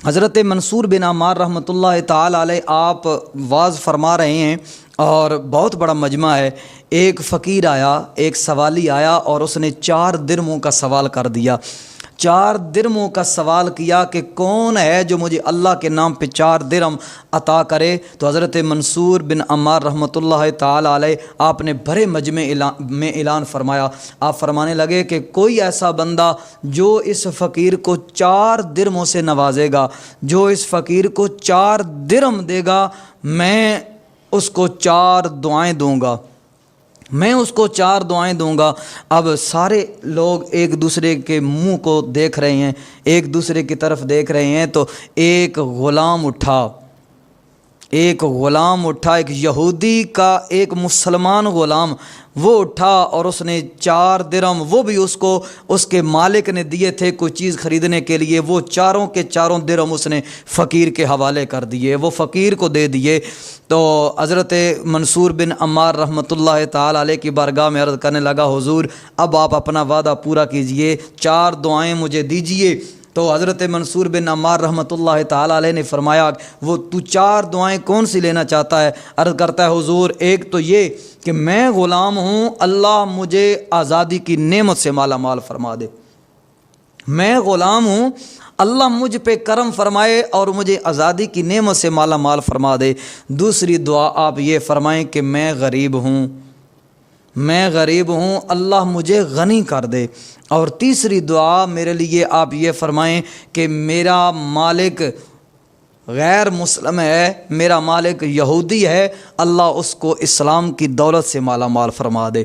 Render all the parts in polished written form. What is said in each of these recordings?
حضرت منصور بن عمار رحمۃ اللہ تعالی علیہ آپ واعظ فرما رہے ہیں اور بہت بڑا مجمع ہے۔ ایک فقیر آیا، ایک سوالی آیا اور اس نے 4 درہموں کا سوال کر دیا۔ 4 درہموں کا سوال کیا کہ کون ہے جو مجھے اللہ کے نام پہ 4 درہم عطا کرے؟ تو حضرت منصور بن عمار رحمۃ اللہ تعالی علیہ آپ نے بڑے مجمع میں اعلان فرمایا۔ آپ فرمانے لگے کہ کوئی ایسا بندہ جو اس فقیر کو 4 درہموں سے نوازے گا، جو اس فقیر کو 4 درہم دے گا، میں اس کو 4 دعائیں دوں گا، میں اس کو 4 دعائیں دوں گا۔ اب سارے لوگ ایک دوسرے کے منہ کو دیکھ رہے ہیں، ایک دوسرے کی طرف دیکھ رہے ہیں، تو ایک غلام اٹھا، ایک یہودی کا ایک مسلمان غلام وہ اٹھا اور اس نے 4 درہم، وہ بھی اس کو اس کے مالک نے دیے تھے کوئی چیز خریدنے کے لیے، وہ چاروں کے 4 درہم اس نے فقیر کے حوالے کر دیے، وہ فقیر کو دے دیے۔ تو حضرت منصور بن عمار رحمۃ اللہ تعالی علیہ کی بارگاہ میں عرض کرنے لگا، حضور اب آپ اپنا وعدہ پورا کیجئے، 4 دعائیں مجھے دیجئے۔ تو حضرت منصور بن عمار رحمۃ اللہ تعالی علیہ نے فرمایا، وہ تو 4 دعائیں کون سی لینا چاہتا ہے؟ عرض کرتا ہے، حضور ایک تو یہ کہ میں غلام ہوں، اللہ مجھے آزادی کی نعمت سے مالا مال فرما دے، میں غلام ہوں، اللہ مجھ پہ کرم فرمائے اور مجھے آزادی کی نعمت سے مالا مال فرما دے۔ دوسری دعا آپ یہ فرمائیں کہ میں غریب ہوں، اللہ مجھے غنی کر دے۔ اور تیسری دعا میرے لیے آپ یہ فرمائیں کہ میرا مالک غیر مسلم ہے، میرا مالک یہودی ہے، اللہ اس کو اسلام کی دولت سے مالا مال فرما دے۔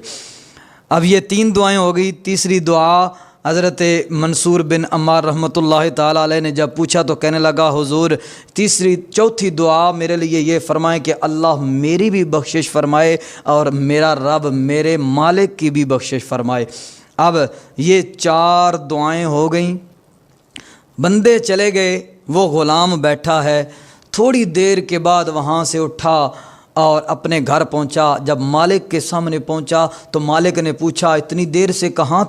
اب یہ 3 دعائیں ہو گئی۔ تیسری دعا حضرت منصور بن عمار رحمۃ اللہ تعالی علیہ نے جب پوچھا تو کہنے لگا، حضور چوتھی دعا میرے لیے یہ فرمائیں کہ اللہ میری بھی بخشش فرمائے اور میرا رب میرے مالک کی بھی بخشش فرمائے۔ اب یہ 4 دعائیں ہو گئیں، بندے چلے گئے، وہ غلام بیٹھا ہے۔ تھوڑی دیر کے بعد وہاں سے اٹھا اور اپنے گھر پہنچا۔ جب مالک کے سامنے پہنچا تو مالک نے پوچھا، اتنی دیر سے کہاں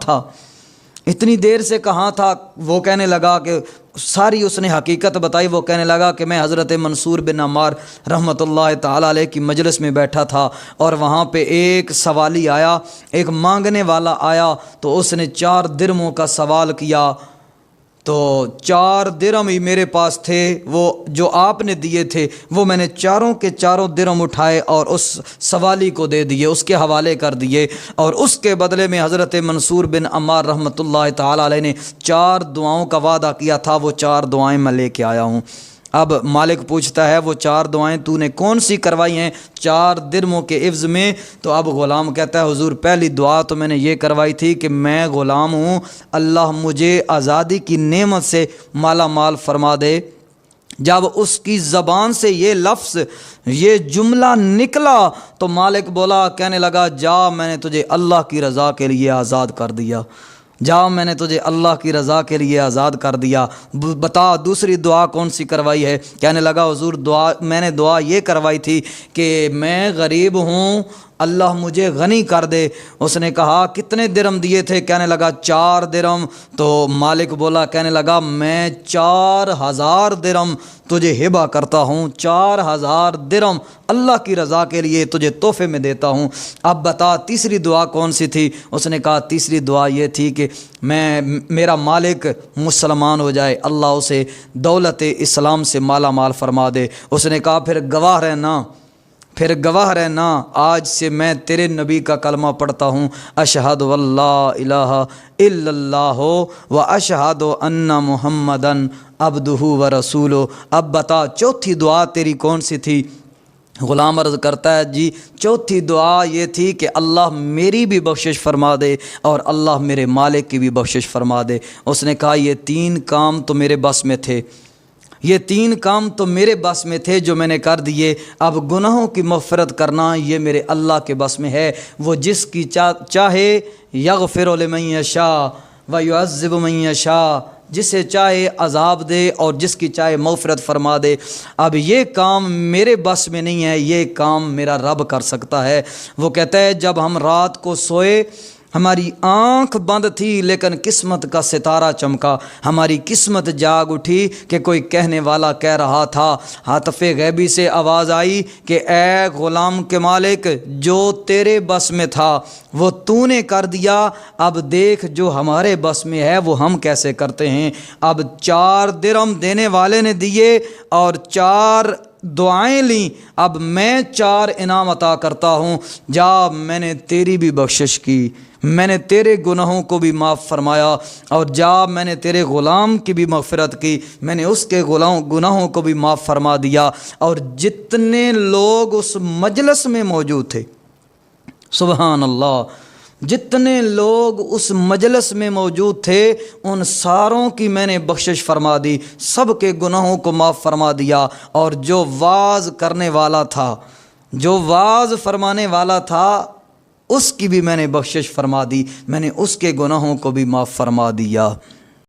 تھا؟ وہ کہنے لگا کہ ساری اس نے حقیقت بتائی۔ وہ کہنے لگا کہ میں حضرت منصور بن عمار رحمۃ اللہ تعالی علیہ کی مجلس میں بیٹھا تھا اور وہاں پہ ایک سوالی آیا، ایک مانگنے والا آیا، تو اس نے 4 درہموں کا سوال کیا، تو 4 درہم ہی میرے پاس تھے، وہ جو آپ نے دیے تھے، وہ میں نے 4 کے 4 درہم اٹھائے اور اس سوالی کو دے دیے، اس کے حوالے کر دیے، اور اس کے بدلے میں حضرت منصور بن عمار رحمۃ اللہ تعالی علیہ نے 4 دعاؤں کا وعدہ کیا تھا، وہ 4 دعائیں میں لے کے آیا ہوں۔ اب مالک پوچھتا ہے، وہ 4 دعائیں تو نے کون سی کروائی ہیں 4 درہموں کے عوض میں؟ تو اب غلام کہتا ہے، حضور پہلی دعا تو میں نے یہ کروائی تھی کہ میں غلام ہوں، اللہ مجھے آزادی کی نعمت سے مالا مال فرما دے۔ جب اس کی زبان سے یہ لفظ، یہ جملہ نکلا تو مالک بولا، کہنے لگا، جا میں نے تجھے اللہ کی رضا کے لیے آزاد کر دیا، میں نے تجھے اللہ کی رضا کے لیے آزاد کر دیا۔ بتا دوسری دعا کون سی کروائی ہے؟ کہنے لگا، حضور میں نے دعا یہ کروائی تھی کہ میں غریب ہوں، اللہ مجھے غنی کر دے۔ اس نے کہا کتنے درہم دیے تھے؟ کہنے لگا 4 درہم۔ تو مالک بولا، کہنے لگا میں 4000 درہم تجھے ہبہ کرتا ہوں، 4000 درہم اللہ کی رضا کے لیے تجھے تحفے میں دیتا ہوں۔ اب بتا تیسری دعا کون سی تھی؟ اس نے کہا تیسری دعا یہ تھی کہ میرا مالک مسلمان ہو جائے، اللہ اسے دولت اسلام سے مالا مال فرما دے۔ اس نے کہا پھر گواہ رہنا، آج سے میں تیرے نبی کا کلمہ پڑھتا ہوں، اشہد واللہ الہ الا اللہ و اشہد ان محمدن عبدہ و رسولہ۔ اب بتا چوتھی دعا تیری کون سی تھی؟ غلام عرض کرتا ہے، جی چوتھی دعا یہ تھی کہ اللہ میری بھی بخشش فرما دے اور اللہ میرے مالک کی بھی بخشش فرما دے۔ اس نے کہا یہ 3 کام تو میرے بس میں تھے، یہ 3 کام تو میرے بس میں تھے جو میں نے کر دیے، اب گناہوں کی مغفرت کرنا یہ میرے اللہ کے بس میں ہے، وہ جس کی چاہے یغفر لمن یشاء ویعذب من یشاء، جسے چاہے عذاب دے اور جس کی چاہے مغفرت فرما دے۔ اب یہ کام میرے بس میں نہیں ہے، یہ کام میرا رب کر سکتا ہے۔ وہ کہتا ہے جب ہم رات کو سوئے، ہماری آنکھ بند تھی لیکن قسمت کا ستارہ چمکا، ہماری قسمت جاگ اٹھی کہ کوئی کہنے والا کہہ رہا تھا، ہاتف غیبی سے آواز آئی کہ اے غلام کے مالک، جو تیرے بس میں تھا وہ تو نے کر دیا، اب دیکھ جو ہمارے بس میں ہے وہ ہم کیسے کرتے ہیں۔ اب 4 درہم دینے والے نے دیے اور 4 دعائیں لیں، اب میں 4 انعام عطا کرتا ہوں، جا میں نے تیری بھی بخشش کی، میں نے تیرے گناہوں کو بھی معاف فرمایا، اور جا میں نے تیرے غلام کی بھی مغفرت کی، میں نے اس کے گناہوں کو بھی معاف فرما دیا۔ اور جتنے لوگ اس مجلس میں موجود تھے، سبحان اللہ، جتنے لوگ اس مجلس میں موجود تھے ان ساروں کی میں نے بخشش فرما دی، سب کے گناہوں کو معاف فرما دیا، اور جو واعظ کرنے والا تھا، جو واعظ فرمانے والا تھا، اس کی بھی میں نے بخشش فرما دی، میں نے اس کے گناہوں کو بھی معاف فرما دیا۔